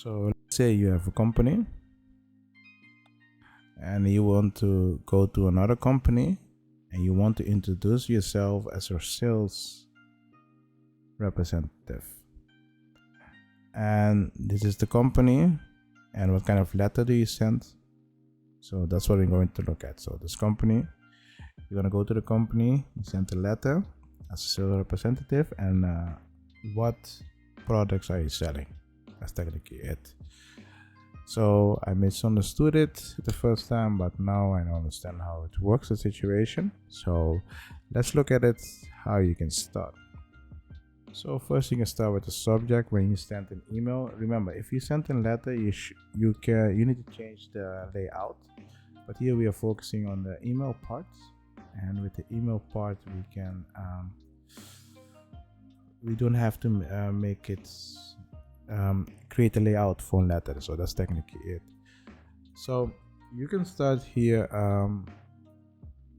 So let's say you have a company and you want to go to another company and you want to introduce yourself as your sales representative. And this is the company, and what kind of letter do you send? So that's what we're going to look at. So this company, you're going to go to the company, you send a letter as a sales representative, and what products are you selling? That's technically it. So I misunderstood it the first time, but now I understand how it works, the situation. So let's look at it, how you can start. So first you can start with the subject. When you send an email, remember, if you send a letter, you need to change the layout. But here we are focusing on the email part, and with the email part we don't have to make it create a layout for a letter. So that's technically it. So you can start here.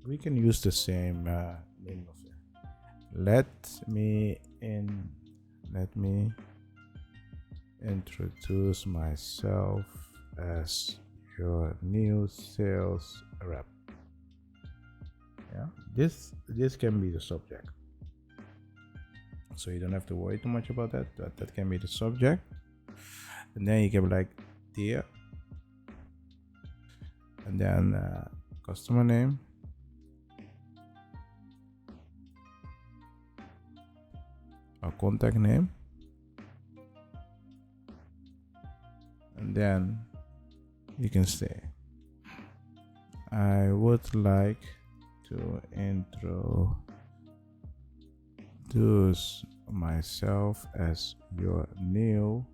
We can use the same name of it. Let me introduce myself as your new sales rep. Yeah, this can be the subject, so you don't have to worry too much about that. That can be the subject, and then you can be like, dear, and then customer name, or contact name, and then you can say, I would like to introduce myself as your new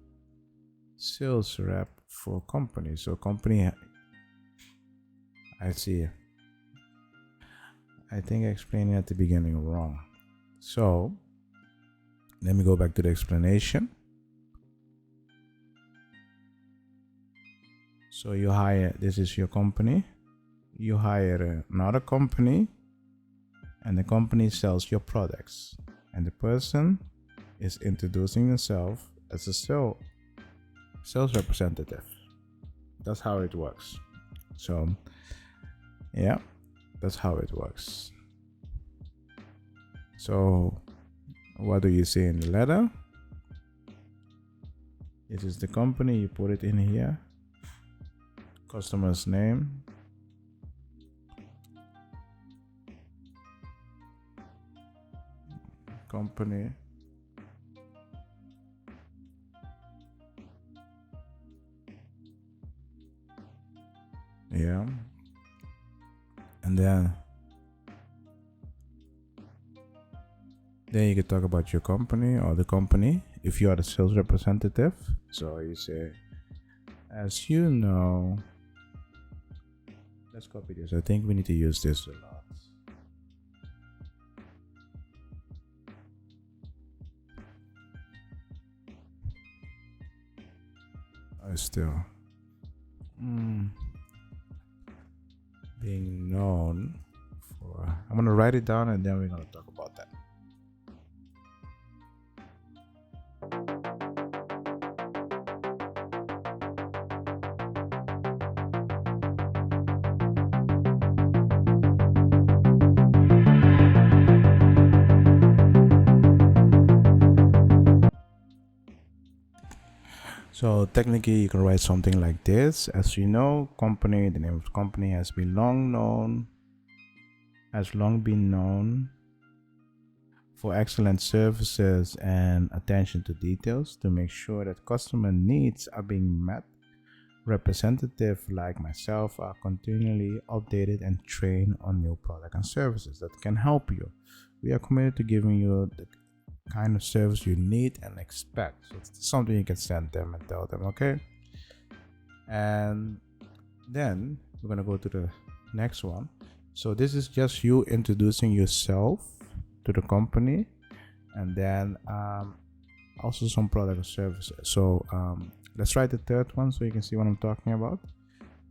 sales rep for company. So company, I see. I think I explained it at the beginning wrong. So let me go back to the explanation. So you hire, this is your company. You hire another company, and the company sells your products, and the person is introducing themselves as a sales representative. That's how it works. So yeah, that's how it works. So what do you say in the letter? This is the company, you put it in here. Customer's name, company, yeah, and then you can talk about your company or the company if you are the sales representative. So you say, as you know, let's copy this. I think we need to use this a lot. I still being known for. I'm gonna write it down and then we're gonna talk about that. So technically you can write something like this. As you know, company, the name of the company has long been known for excellent services and attention to details to make sure that customer needs are being met. Representatives like myself are continually updated and trained on new products and services that can help you. We are committed to giving you the kind of service you need and expect. So it's something you can send them and tell them, okay? And then we're gonna go to the next one. So this is just you introducing yourself to the company, and then also some product or services. So let's try the third one so you can see what I'm talking about,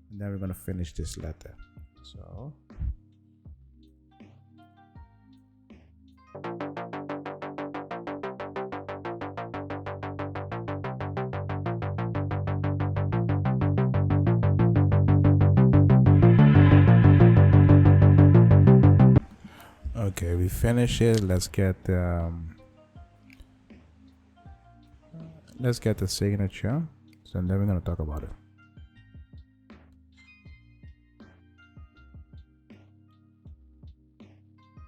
and then we're gonna finish this letter. So Okay, we finish it. Let's get the signature. So then we're gonna talk about it.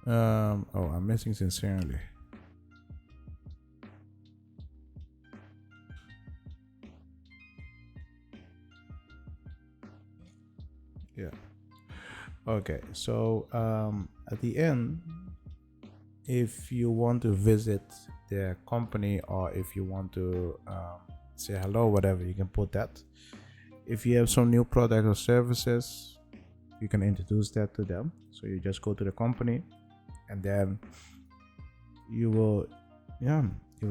Oh, I'm missing sincerely. Yeah. Okay, so at the end, if you want to visit their company or if you want to say hello, whatever, you can put that. If you have some new product or services, you can introduce that to them. So you just go to the company and then you will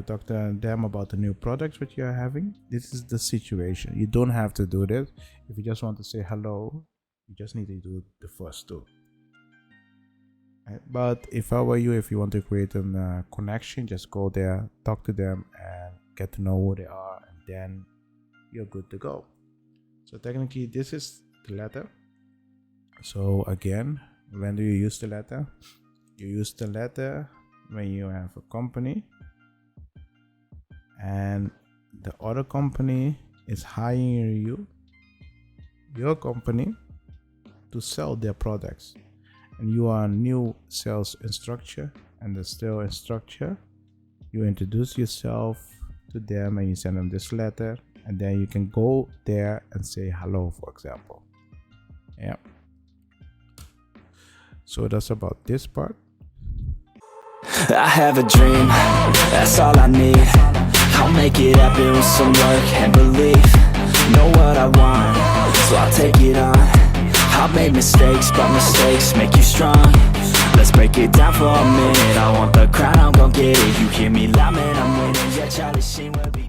talk to them about the new products that you are having. This is the situation. You don't have to do this. If you just want to say hello, you just need to do the first two. Right? But if I were you, if you want to create a connection, just go there, talk to them, and get to know who they are, and then you're good to go. So technically, this is the letter. So again, when do you use the letter? You use the letter when you have a company and the other company is hiring your company, to sell their products, and you are a new sales instructor and the sales instructor. You introduce yourself to them and you send them this letter, and then you can go there and say hello, for example. Yeah. So that's about this part. I have a dream, that's all I need. I'll make it happen with some work and belief. Know what I want, so I'll take it on. I've made mistakes, but mistakes make you strong. Let's break it down for a minute. I want the crown, I'm gon' get it. You hear me loud, man, I'm winning. Yeah, Charlie Sheen will be